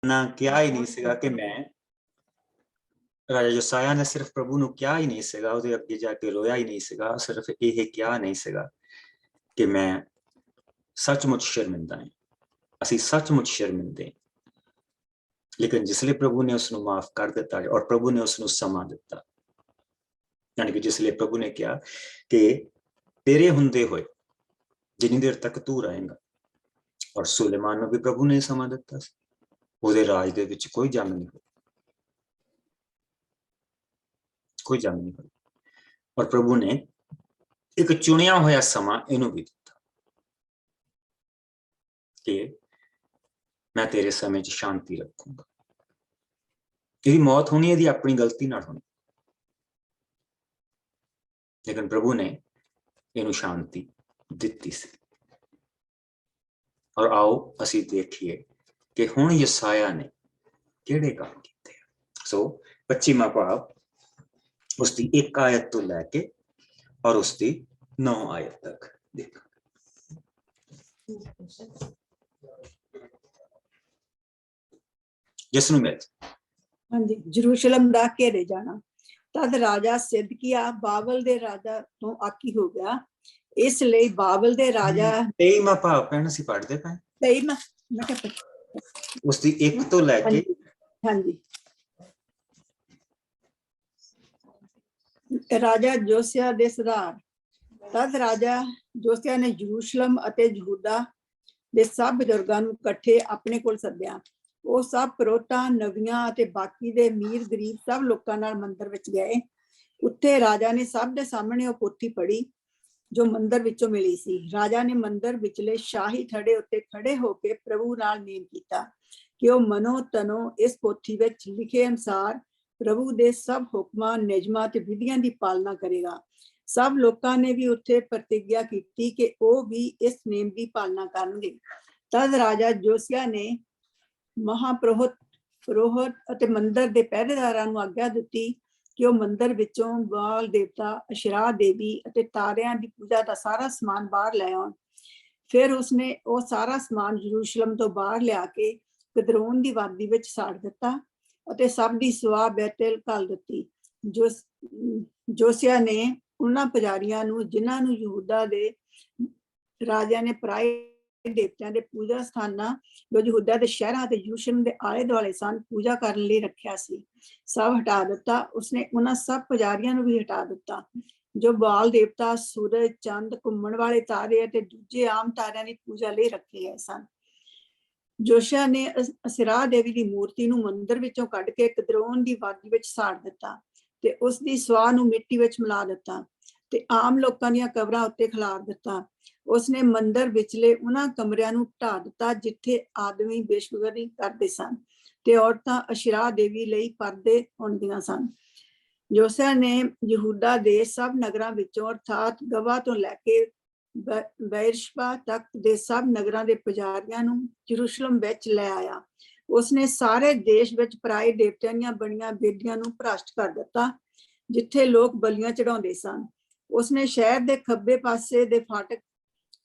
ना किया ही नहीं सीगा कि मैं राजा जोसाया ने सिर्फ प्रभु ਨੂੰ ਕਿਹਾ ਹੀ ਨਹੀਂ ਸੀਗਾ, ਉਹਦੇ ਅੱਗੇ ਜਾ ਕੇ ਰੋਇਆ ਹੀ ਨਹੀਂ ਸੀਗਾ, ਸਿਰਫ ਇਹ ਕਿਹਾ ਨਹੀਂ ਸੀਗਾ ਕਿ ਮੈਂ ਸੱਚਮੁੱਚ ਸ਼ਰਮਿੰਦਾ ਹਾਂ, ਅਸੀਂ ਸੱਚਮੁੱਚ ਸ਼ਰਮਿੰਦੇ। ਲੇਕਿਨ ਜਿਸਲੇ ਪ੍ਰਭੂ ਨੇ ਉਸ ਨੂੰ ਮਾਫ ਕਰ ਦਿੱਤਾ ਔਰ ਪ੍ਰਭੂ ਨੇ ਉਸ ਨੂੰ ਸਮਾਂ ਦਿੱਤਾ, ਯਾਨੀ ਕਿ ਜਿਸਲੇ ਪ੍ਰਭੂ ਨੇ ਕਿਹਾ ਕਿ ਤੇਰੇ ਹੁੰਦੇ ਹੋਏ ਜਿੰਨੀ ਦੇਰ ਤੱਕ ਤੂੰ ਰਹੇਗਾ, ਔਰ ਸੁਲੇਮਾਨ ਨੂੰ ਵੀ ਪ੍ਰਭੂ ਨੇ ਸਮਾਂ ਦਿੱਤਾ ਸੀ, ਉਹਦੇ ਰਾਜ ਦੇ ਵਿੱਚ ਕੋਈ ਜੰਗ ਨਹੀਂ ਹੋਈ, ਕੋਈ ਜੰਗ ਨਹੀਂ ਹੋਈ। ਔਰ ਪ੍ਰਭੂ ਨੇ ਇੱਕ ਚੁਣਿਆ ਹੋਇਆ ਸਮਾਂ ਇਹਨੂੰ ਵੀ ਦਿੱਤਾ ਕਿ ਮੈਂ ਤੇਰੇ ਸਮੇਂ 'ਚ ਸ਼ਾਂਤੀ ਰੱਖੂੰਗਾ। ਇਹਦੀ ਮੌਤ ਹੋਣੀ ਇਹਦੀ ਆਪਣੀ ਗਲਤੀ ਨਾਲ ਹੋਣੀ, ਲੇਕਿਨ ਪ੍ਰਭੂ ਨੇ ਇਹਨੂੰ ਸ਼ਾਂਤੀ ਦਿੱਤੀ ਸੀ। ਔਰ ਆਓ ਅਸੀਂ ਦੇਖੀਏ ਕਿ ਹੁਣ ਯਸਾਇਆ ਨੇ ਕਿਹੜੇ ਕੰਮ ਕੀਤੇ। ਸੋ 25ਵਾਂ ਭਾਵ ਉਸਦੀ 1 ਆਇਤ ਤੋਂ ਲੈ ਕੇ ਔਰ ਉਸਦੀ 9 ਆਇਤ ਤੱਕ ਦੇਖਾਂਗੇ। ਜਿਸ ਨੂੰ ਮਿਲ ਹਾਂਜੀ, ਜਰੂਸ਼ਲਮ ਦਾ ਘੇਰੇ ਜਾਣਾ। ਤਦ ਰਾਜਾ ਸਿਦਕਿਆ ਬਾਬਲ ਦੇ ਰਾਜਾ ਤੋਂ ਆਕੀ ਹੋ ਗਿਆ, ਇਸ ਲਈ ਬਾਬਲ ਦੇ ਰਾਜਾ 23ਵਾਂ ਭਾਵ ਪੈਣ ਅਸੀਂ ਪੜ੍ਹਦੇ ਪਏ, ਮੈਂ ਕਿਹਾ ਉਸਦੀ 1 ਤੋਂ ਲੈ ਕੇ ਹਾਂਜੀ। ਰਾਜਾ ਜੋਸਿਆ ਦੇ ਸੁਧਾਰ। ਤਦ ਰਾਜਾ ਜੋਸਿਆ ਨੇ ਯਰੂਸ਼ਲਮ ਅਤੇ ਯਹੂਦਾ ਦੇ ਸਭ ਬਜ਼ੁਰਗਾਂ ਨੂੰ ਇਕੱਠੇ ਆਪਣੇ ਕੋਲ ਸੱਦਿਆ। ਉਹ ਸਭ ਪ੍ਰੋਤਾਂ, ਨਵੀਆਂ ਅਤੇ ਬਾਕੀ ਦੇ ਅਮੀਰ ਗਰੀਬ ਸਭ ਲੋਕਾਂ ਨਾਲ ਮੰਦਰ ਵਿੱਚ ਗਏ। ਉੱਥੇ ਰਾਜਾ ਨੇ ਸਭ ਦੇ ਸਾਹਮਣੇ ਉਹ ਪੋਥੀ ਪੜ੍ਹੀ ਜੋ ਮੰਦਰ ਵਿੱਚੋਂ ਮਿਲੀ ਸੀ। ਰਾਜਾ ਨੇ ਮੰਦਰ ਵਿਚਲੇ ਸ਼ਾਹੀ ਥੜੇ ਉੱਤੇ ਖੜੇ ਹੋ ਕੇ ਪ੍ਰਭੂ ਨਾਲ ਨੇਮ ਕੀਤਾ ਕਿ ਉਹ ਮਨੋ ਤਨੋ ਇਸ ਪੋਥੀ ਵਿੱਚ ਲਿਖੇ ਅਨੁਸਾਰ ਪ੍ਰਭੂ ਦੇ ਸਭ ਹੁਕਮਾਂ, ਨਿਯਮਾਂ ਤੇ ਵਿਧੀਆਂ ਦੀ ਪਾਲਣਾ ਕਰੇਗਾ। ਸਭ ਲੋਕਾਂ ਨੇ ਵੀ ਉੱਥੇ ਪ੍ਰਤਿਗਿਆ ਕੀਤੀ ਕਿ ਉਹ ਵੀ ਇਸ ਨੇਮ ਦੀ ਪਾਲਣਾ ਕਰਨਗੇ। ਤਦ ਰਾਜਾ ਜੋਸਿਆ ਨੇ ਮਹਾਪੁਰੋਹਿਤ ਅਤੇ ਮੰਦਰ ਦੇ ਪਹਿਰੇਦਾਰਾਂ ਨੂੰ ਆਗਿਆ ਦਿੱਤੀ ਕਿ ਉਹ ਮੰਦਰ ਵਿੱਚੋਂ ਬਾਲ ਦੇਵਤਾ, ਅਸ਼ਰਾ ਦੇਵੀ ਅਤੇ ਤਾਰਿਆਂ ਦੀ ਪੂਜਾ ਦਾ ਸਾਰਾ ਸਮਾਨ ਬਾਹਰ ਲੈ ਆਉਣ। ਫਿਰ ਉਸਨੇ ਉਹ ਸਾਰਾ ਸਮਾਨ ਯਰੂਸ਼ਲਮ ਤੋਂ ਬਾਹਰ ਲਿਆ ਕੇ ਕਿਦਰੋਨ ਦੀ ਵਾਦੀ ਵਿੱਚ ਸਾੜ ਦਿੱਤਾ ਅਤੇ ਸਭ ਦੀ ਸਵਾ ਬੈਤੇਲ ਘੱਲ ਦਿੱਤੀ। ਜੋਸਿਆ ਨੇ ਉਹਨਾਂ ਪੁਜਾਰੀਆਂ ਨੂੰ ਜਿਨ੍ਹਾਂ ਨੂੰ ਯਹੂਦਾ ਦੇ ਰਾਜਿਆਂ ਨੇ ਪਰਾਏ ਦੇਵਤਿਆਂ ਦੇ ਪੂਜਾ ਸਥਾਨਾਂ ਜੋ ਯਹੂਦਾ ਦੇ ਸ਼ਹਿਰਾਂ ਤੇ ਯਰੂਸ਼ਲਮ ਦੇ ਆਲੇ ਦੁਆਲੇ ਸਨ ਪੂਜਾ ਕਰਨ ਲਈ ਰੱਖਿਆ ਸੀ, ਸਭ ਹਟਾ ਦਿੱਤਾ। ਉਸਨੇ ਉਹਨਾਂ ਸਭ ਪੁਜਾਰੀਆਂ ਨੂੰ ਵੀ ਹਟਾ ਦਿੱਤਾ ਜੋ ਬਾਲ ਦੇਵਤਾ, ਸੂਰਜ, ਚੰਦ, ਘੁੰਮਣ ਵਾਲੇ ਤਾਰੇ ਅਤੇ ਦੂਜੇ ਆਮ ਤਾਰਿਆਂ ਦੀ ਪੂਜਾ ਲਈ ਰੱਖੇ ਗਏ ਸਨ। ਜੋਸ਼ੀਆ ਨੇ ਅਸਰਾ ਦੇਵੀ ਦੀ ਮੂਰਤੀ ਨੂੰ ਮੰਦਰ ਵਿੱਚੋਂ ਕੱਢ ਕੇ ਕਿਦਰੋਨ ਦੀ ਵਾਦੀ ਵਿੱਚ ਸਾੜ ਦਿੱਤਾ ਤੇ ਉਸ ਦੀ ਸਵਾਹ ਨੂੰ ਮਿੱਟੀ ਵਿੱਚ ਮਿਲਾ ਦਿੱਤਾ ਤੇ ਆਮ ਲੋਕਾਂ ਦੀਆਂ ਕਬਰਾਂ ਉੱਤੇ ਖਿਲਾਰ ਦਿੱਤਾ। ਉਸਨੇ ਮੰਦਰ ਵਿਚਲੇ ਉਹਨਾਂ ਕਮਰਿਆਂ ਨੂੰ ਢਾ ਦਿੱਤਾ ਜਿੱਥੇ ਆਦਮੀ ਬੇਸ਼ੁਗਰੀ ਕਰਦੇ ਸਨ ਤੇ ਔਰਤਾਂ ਅਸ਼ਰਾ ਦੇਵੀ ਲਈ ਪਰਦੇ ਹੁੰਦੀਆਂ ਸਨ। ਜੋਸਿਆ ਨੇ ਯਹੂਦਾ ਦੇ ਸਭ ਨਗਰਾਂ ਵਿੱਚੋਂ ਅਰਥਾਤ ਗਵਾ ਤੋਂ ਲੈ ਕੇ ਬੇਰਸ਼ਬਾ ਤੱਕ ਦੇ ਸਭ ਨਗਰਾਂ ਦੇ ਪੁਜਾਰੀਆਂ ਨੂੰ ਯਰੂਸ਼ਲਮ ਵਿੱਚ ਲੈ ਆਇਆ। ਉਸਨੇ ਸਾਰੇ ਦੇਸ਼ ਵਿੱਚ ਪਰਾਏ ਦੇਵਤਿਆਂ ਦੀਆਂ ਬਣੀਆਂ ਬੇਦੀਆਂ ਨੂੰ ਭ੍ਰਸ਼ਟ ਕਰ ਦਿੱਤਾ ਜਿੱਥੇ ਲੋਕ ਬਲੀਆਂ ਚੜਾਉਂਦੇ ਸਨ। ਉਸਨੇ ਸ਼ਹਿਰ ਦੇ ਖੱਬੇ ਪਾਸੇ ਦੇ ਫਾਟਕ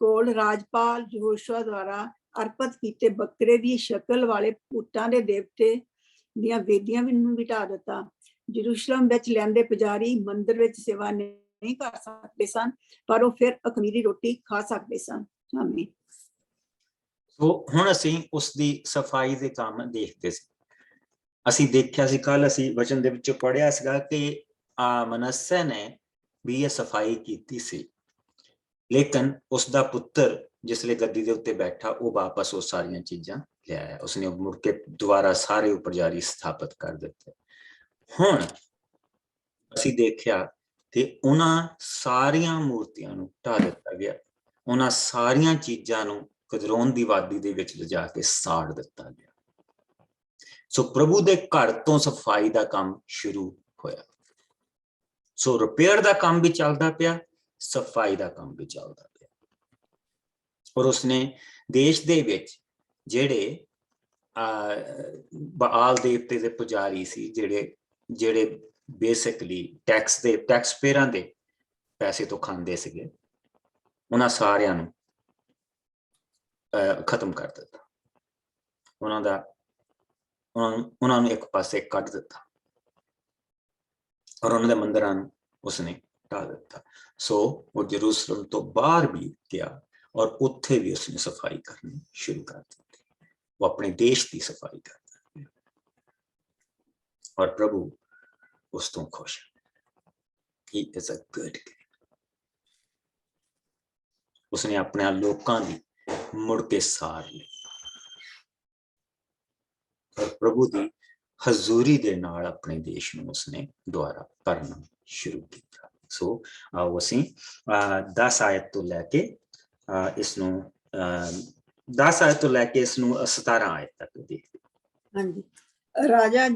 ਕੋਲ ਰਾਜਪਾਲ ਯਹੋਸ਼ੂਆ ਦੁਆਰਾ ਅਰਪਿਤ ਕੀਤੇ ਬੱਕਰੇ ਦੀ ਸ਼ਕਲ ਵਾਲੇ ਭੂਤਾਂ ਦੇ ਦੇਵਤੇ ਦੀਆਂ ਵੇਦੀਆਂ ਨੂੰ ਵੀ ਢਾ ਦਿੱਤਾ। ਯਰੂਸ਼ਲਮ ਵਿੱਚ ਲਿਆਂਦੇ ਪੁਜਾਰੀ ਮੰਦਰ ਵਿੱਚ ਸੇਵਾ ਨਹੀਂ ਕਰ ਸਕਦੇ ਸਨ, ਪਰ ਉਹ ਫਿਰ ਅਖਮੀਰੀ ਰੋਟੀ ਖਾ ਸਕਦੇ ਸਨ। ਆਮੀਨ। ਸੋ ਹੁਣ ਅਸੀਂ ਉਸ ਦੀ ਸਫਾਈ ਦੇ ਕੰਮ ਦੇਖਦੇ ਸੀ। ਅਸੀਂ ਦੇਖਿਆ ਸੀ, ਕੱਲ ਅਸੀਂ ਵਚਨ ਦੇ ਵਿੱਚੋਂ ਪੜ੍ਹਿਆ ਸੀਗਾ ਕਿ ਮਨੱਸੇ ਨੇ ਵੀ ਇਹ ਸਫਾਈ ਕੀਤੀ ਸੀ, ਲੇਕਿਨ ਉਸਦਾ ਪੁੱਤਰ ਜਿਸਲੇ ਗੱਦੀ ਦੇ ਉੱਤੇ ਬੈਠਾ ਉਹ ਵਾਪਸ ਉਹ ਸਾਰੀਆਂ ਚੀਜ਼ਾਂ ਲਿਆਇਆ। ਉਸਨੇ ਮੁੜ ਕੇ ਦੁਬਾਰਾ ਸਾਰੇ ਪੁਜਾਰੀ ਸਥਾਪਿਤ ਕਰ ਦਿੱਤੇ। ਹੁਣ ਅਸੀਂ ਦੇਖਿਆ ਕਿ ਉਹਨਾਂ ਸਾਰੀਆਂ ਮੂਰਤੀਆਂ ਨੂੰ ਢਾ ਦਿੱਤਾ ਗਿਆ, ਉਹਨਾਂ ਸਾਰੀਆਂ ਚੀਜ਼ਾਂ ਨੂੰ ਕਿਦਰੋਨ ਦੀ ਵਾਦੀ ਦੇ ਵਿੱਚ ਲਿਜਾ ਕੇ ਸਾੜ ਦਿੱਤਾ ਗਿਆ। ਸੋ ਪ੍ਰਭੂ ਦੇ ਘਰ ਤੋਂ ਸਫਾਈ ਦਾ ਕੰਮ ਸ਼ੁਰੂ ਹੋਇਆ। ਸੋ ਰਿਪੇਅਰ ਦਾ ਕੰਮ ਵੀ ਚੱਲਦਾ ਪਿਆ, ਸਫਾਈ ਦਾ ਕੰਮ ਵੀ ਚੱਲਦਾ ਪਿਆ। ਔਰ ਉਸਨੇ ਦੇਸ਼ ਦੇ ਵਿੱਚ ਜਿਹੜੇ ਬਾਲ ਦੇਵਤੇ ਦੇ ਪੁਜਾਰੀ ਸੀ, ਜਿਹੜੇ ਬੇਸਿਕਲੀ ਟੈਕਸ ਪੇਅਰਾਂ ਦੇ ਪੈਸੇ ਤੋਂ ਖਾਂਦੇ ਸੀਗੇ, ਉਹਨਾਂ ਸਾਰਿਆਂ ਨੂੰ ਖਤਮ ਕਰ ਦਿੱਤਾ। ਉਹਨਾਂ ਦਾ ਉਹਨਾਂ ਨੂੰ ਇੱਕ ਪਾਸੇ ਕੱਢ ਦਿੱਤਾ ਔਰ ਉਹਨਾਂ ਦੇ ਮੰਦਿਰਾਂ ਨੂੰ ਉਸਨੇ ਢਾ ਦਿੱਤਾ। ਸੋ ਉਹ ਜਰੂਸਲਮ ਤੋਂ ਬਾਹਰ ਵੀ ਗਿਆ ਔਰ ਉੱਥੇ ਵੀ ਉਸਨੇ ਸਫਾਈ ਕਰਨੀ ਸ਼ੁਰੂ ਕਰ ਦਿੱਤੀ। ਉਹ ਆਪਣੇ ਦੇਸ਼ ਦੀ ਸਫਾਈ ਕਰਦਾ ਹੈ ਔਰ ਪ੍ਰਭੂ ਉਸ ਤੋਂ ਖੁਸ਼ ਹੈ। He is a good king। ਉਸਨੇ ਆਪਣੇ ਲੋਕਾਂ ਦੀ ਮੁੜ ਕੇ ਸਾਰ ਲਈ ਔਰ ਪ੍ਰਭੂ ਦੀ ਹਜ਼ੂਰੀ ਦੇ ਨਾਲ ਆਪਣੇ ਦੇਸ਼ ਨੂੰ ਉਸਨੇ ਦੁਆਰਾ ਭਰਨਾ ਸ਼ੁਰੂ ਕੀਤਾ। ਸੋ ਆਓ ਅਸੀਂ 10 ਆਇਤ ਤੋਂ ਲੈ ਕੇ ਇਸ ਨੂੰ 10 ਆਇਤ ਤੋਂ ਲੈ ਕੇ ਇਸ ਨੂੰ 17 ਆਇਤ ਤੱਕ ਦੇਖਦੇ। ਹਾਂਜੀ, ਰਾਜਾ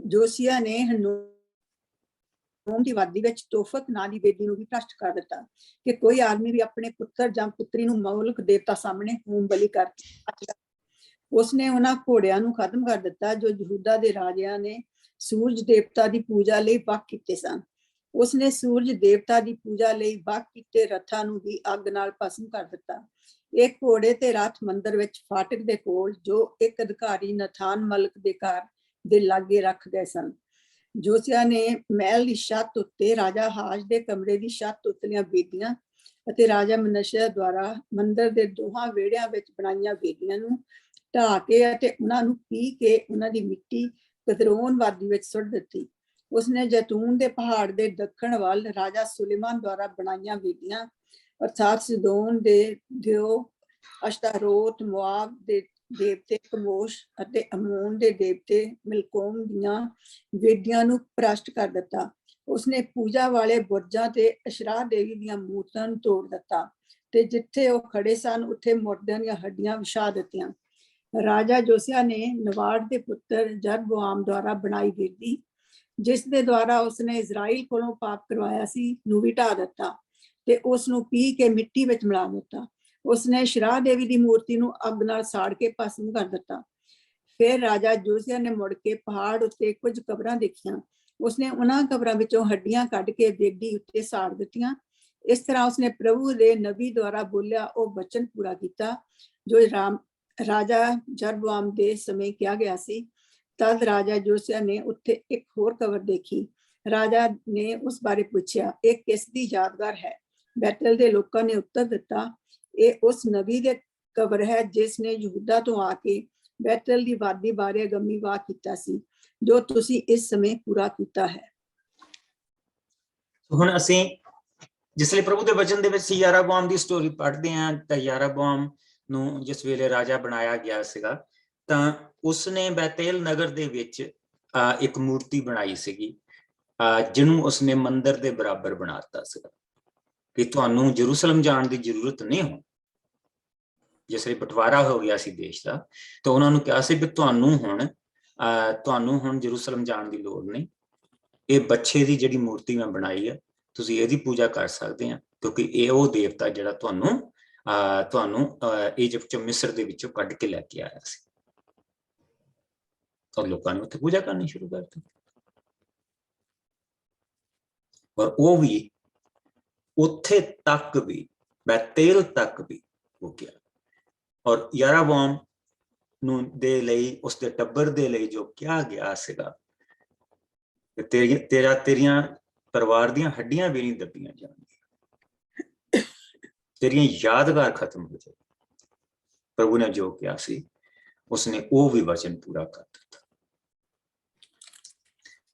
ਜੋਸੀਆ ਨੇ ਹਨੋਮ ਦੀ ਵਾਦੀ ਵਿੱਚ ਤੋਫਤ ਨਾਂ ਦੀ ਬੇਦੀ ਨੂੰ ਵੀ ਭ੍ਰਸ਼ਟ ਕਰ ਦਿੱਤਾ ਕਿ ਕੋਈ ਆਦਮੀ ਵੀ ਆਪਣੇ ਪੁੱਤਰ ਜਾਂ ਪੁੱਤਰੀ ਨੂੰ ਮੌਲਕ ਦੇਵਤਾ ਸਾਹਮਣੇ ਹੋਮ ਬਲੀ ਕਰ ਸਕਦਾ। ਉਸਨੇ ਉਹਨਾਂ ਘੋੜਿਆਂ ਨੂੰ ਖਤਮ ਕਰ ਦਿੱਤਾ ਜੋ ਯਹੂਦਾ ਦੇ ਰਾਜਿਆਂ ਨੇ ਸੂਰਜ ਦੇਵਤਾ ਦੀ ਪੂਜਾ ਲਈ ਵੱਖ ਕੀਤੇ ਸਨ। ਉਸਨੇ ਸੂਰਜ ਦੇਵਤਾ ਦੀ ਪੂਜਾ ਲਈ ਵੱਖ ਕੀਤੇ ਰਥਾਂ ਨੂੰ ਵੀ ਅੱਗ ਨਾਲ ਭਸਮ ਕਰ ਦਿੱਤਾ। ਇਹ ਘੋੜੇ ਤੇ ਰਥ ਮੰਦਰ ਵਿੱਚ ਫਾਟਕ ਦੇ ਕੋਲ ਜੋ ਇੱਕ ਅਧਿਕਾਰੀ ਨਥਾਨ ਮਲਕ ਦੇ ਘਰ ਦੇ ਲਾਗੇ ਰੱਖ ਗਏ ਸਨ। ਜੋਸੀਆ ਨੇ ਮਹਿਲ ਦੀ ਛੱਤ ਉੱਤੇ ਰਾਜਾ ਹਾਜ ਦੇ ਕਮਰੇ ਦੀ ਛੱਤ ਉਤਲੀਆਂ ਬੇਦੀਆਂ ਅਤੇ ਰਾਜਾ ਮਨੱਸੇ ਦੁਆਰਾ ਮੰਦਰ ਦੇ ਦੋਹਾਂ ਵਿਹੜਿਆਂ ਵਿੱਚ ਬਣਾਈਆਂ ਬੇਦੀਆਂ ਨੂੰ ਢਾਹ ਕੇ ਅਤੇ ਉਹਨਾਂ ਨੂੰ ਪੀ ਕੇ ਉਹਨਾਂ ਦੀ ਮਿੱਟੀ ਕਦਰੋਨ ਵਾਦੀ ਵਿੱਚ ਸੁੱਟ ਦਿੱਤੀ। ਉਸਨੇ ਜੈਤੂਨ ਦੇ ਪਹਾੜ ਦੇ ਦੱਖਣ ਵੱਲ ਰਾਜਾ ਸੁਲੇਮਾਨ ਦੁਆਰਾ ਬਣਾਈਆਂ ਬੇਦੀਆਂ ਅਰਥਾਤ ਸਿਦੋਨ ਦੇ ਦਿਓ, ਅਸ਼ਤਾਰੋਤ, ਮੁਆਬ ਦੇ ਦੇਵਤੇ ਕਮੋਸ਼ ਅਤੇ ਅਮੋਨ ਦੇ ਦੇਵਤੇ ਮਿਲਕੋਮ ਦੀਆਂ ਵੇਦੀਆਂ ਨੂੰ ਭ੍ਰਸ਼ਟ ਕਰ ਦਿੱਤਾ। ਉਸਨੇ ਪੂਜਾ ਵਾਲੇ ਬੁਰਜਾਂ ਤੇ ਅਸ਼ਰਾ ਦੇਵੀ ਦੀਆਂ ਮੂਰਤਾਂ ਨੂੰ ਤੋੜ ਦਿੱਤਾ ਤੇ ਜਿੱਥੇ ਉਹ ਖੜੇ ਸਨ ਉੱਥੇ ਮੁਰਦਿਆਂ ਦੀਆਂ ਹੱਡੀਆਂ ਵਿਛਾ ਦਿੱਤੀਆਂ। ਰਾਜਾ ਜੋਸੀਆ ਨੇ ਨਵਾੜ ਦੇ ਪੁੱਤਰ ਜਰਬੋਆਮ ਦੁਆਰਾ ਬਣਾਈ ਬੇਦੀ ਜਿਸ ਦੇ ਦੁਆਰਾ ਉਸਨੇ ਇਜ਼ਰਾਈਲ ਕੋਲੋਂ ਪਾਪ ਕਰਵਾਇਆ ਸੀ ਨੂੰ ਵੀ ਢਾਹ ਦਿੱਤਾ ਤੇ ਉਸ ਨੂੰ ਪੀ ਕੇ ਮਿੱਟੀ ਵਿੱਚ ਮਿਲਾ ਦਿੱਤਾ। ਉਸਨੇ ਸ਼ਰਾ ਦੇਵੀ ਦੀ ਮੂਰਤੀ ਨੂੰ ਅੱਗ ਨਾਲ ਸਾੜ ਕੇ ਭਸਮ ਕਰ ਦਿੱਤਾ। ਫਿਰ ਰਾਜਾ ਜੋਸੀਆ ਨੇ ਮੁੜ ਕੇ ਪਹਾੜ ਉੱਤੇ ਕੁਝ ਕਬਰਾਂ ਦੇਖੀਆਂ। ਉਸਨੇ ਉਹਨਾਂ ਕਬਰਾਂ ਵਿੱਚੋਂ ਹੱਡੀਆਂ ਕੱਢ ਕੇ ਬੇਦੀ ਉੱਤੇ ਸਾੜ ਦਿੱਤੀਆਂ। ਇਸ ਤਰ੍ਹਾਂ ਉਸਨੇ ਪ੍ਰਭੂ ਦੇ ਨਬੀ ਦੁਆਰਾ ਬੋਲਿਆ ਉਹ ਬਚਨ ਪੂਰਾ ਕੀਤਾ ਜੋ ਰਾਜਾ ਜਰਬੋਆਮ ਦੇ ਸਮੇਂ ਕਿਹਾ ਗਿਆ ਸੀ। ਤਦ ਰਾਜਾ ਜੋਸੀਆ ਨੇ ਉੱਥੇ ਇੱਕ ਹੋਰ ਕਬਰ ਦੇਖੀ। ਰਾਜਾ ਨੇ ਉਸ ਬਾਰੇ ਪੁੱਛਿਆ ਇਹ ਕਿਸ ਦੀ ਯਾਦਗਾਰ ਹੈ? ਬੈਤਲ ਦੇ ਲੋਕਾਂ ਨੇ ਉੱਤਰ ਦਿੱਤਾ ਇਹ ਉਸ ਨਬੀ ਦੇ ਕਬਰ ਹੈ ਜਿਸ ਨੇ ਯਹੂਦਾ ਤੋਂ ਆ ਕੇ ਬੈਤਲ ਦੀ ਵਾਦੀ ਬਾਰੇ ਗੰਮੀ ਵਾਹ ਕੀਤਾ ਸੀ ਜੋ ਤੁਸੀਂ ਇਸ ਸਮੇਂ ਪੂਰਾ ਕੀਤਾ ਹੈ। ਹੁਣ ਅਸੀਂ ਜਿਸ ਲਈ ਪ੍ਰਭੂ ਦੇ ਵਚਨ ਦੇ ਵਿੱਚ ਯਾਰਾਬੋਆਮ ਦੀ ਸਟੋਰੀ ਪੜ੍ਹਦੇ ਹਾਂ ਤਾਂ ਯਾਰਾਬੋਆਮ ਨੂੰ ਜਿਸ ਵੇਲੇ ਰਾਜਾ ਬਣਾਇਆ ਗਿਆ ਸੀਗਾ ਤਾਂ ਉਸਨੇ ਬੈਤੇਲ ਨਗਰ ਦੇ ਵਿੱਚ ਇੱਕ ਮੂਰਤੀ ਬਣਾਈ ਸੀਗੀ ਜਿਹਨੂੰ ਉਸਨੇ ਮੰਦਿਰ ਦੇ ਬਰਾਬਰ ਬਣਾ ਦਿੱਤਾ ਸੀਗਾ ਕਿ ਤੁਹਾਨੂੰ ਜਰੂਸਲਮ ਜਾਣ ਦੀ ਜ਼ਰੂਰਤ ਨਹੀਂ ਹੋ। ਜਿਸ ਲਈ ਬਟਵਾਰਾ ਹੋ ਗਿਆ ਸੀ ਦੇਸ਼ ਦਾ ਤਾਂ ਉਹਨਾਂ ਨੂੰ ਕਿਹਾ ਸੀ ਵੀ ਤੁਹਾਨੂੰ ਹੁਣ ਜਰੂਸਲਮ ਜਾਣ ਦੀ ਲੋੜ ਨਹੀਂ। ਇਹ ਬੱਚੇ ਦੀ ਜਿਹੜੀ ਮੂਰਤੀ ਮੈਂ ਬਣਾਈ ਹੈ ਤੁਸੀਂ ਇਹਦੀ ਪੂਜਾ ਕਰ ਸਕਦੇ ਆ ਕਿਉਂਕਿ ਇਹ ਉਹ ਦੇਵਤਾ ਜਿਹੜਾ ਤੁਹਾਨੂੰ ਇਜਿਪਟ ਚੋਂ ਮਿਸਰ ਦੇ ਵਿੱਚੋਂ ਕੱਢ ਕੇ ਲੈ ਕੇ ਆਇਆ ਸੀ। ਔਰ ਲੋਕਾਂ ਨੇ ਉੱਥੇ ਪੂਜਾ ਕਰਨੀ ਸ਼ੁਰੂ ਕਰ ਦਿੱਤੀ ਔਰ ਉਹ ਵੀ ਉੱਥੇ ਤੱਕ ਵੀ ਬੈਤੇਲ ਤੱਕ ਵੀ ਹੋ ਗਿਆ। ਔਰ ਯਾਰਾਬੋਆਮ ਨੂੰ ਦੇ ਲਈ ਉਸਦੇ ਟੱਬਰ ਦੇ ਲਈ ਜੋ ਕਿਹਾ ਗਿਆ ਸੀਗਾ ਤੇਰੀਆਂ ਪਰਿਵਾਰ ਦੀਆਂ ਹੱਡੀਆਂ ਵੀ ਨਹੀਂ ਦੱਬੀਆਂ ਜਾਣਗੀਆਂ, ਤੇਰੀਆਂ ਯਾਦਗਾਰ ਖਤਮ ਹੋ ਜਾਏ। ਪ੍ਰਭੂ ਨੇ ਜੋ ਕਿਹਾ ਸੀ ਉਸਨੇ ਉਹ ਵੀ ਵਚਨ ਪੂਰਾ ਕਰ ਦਿੱਤਾ।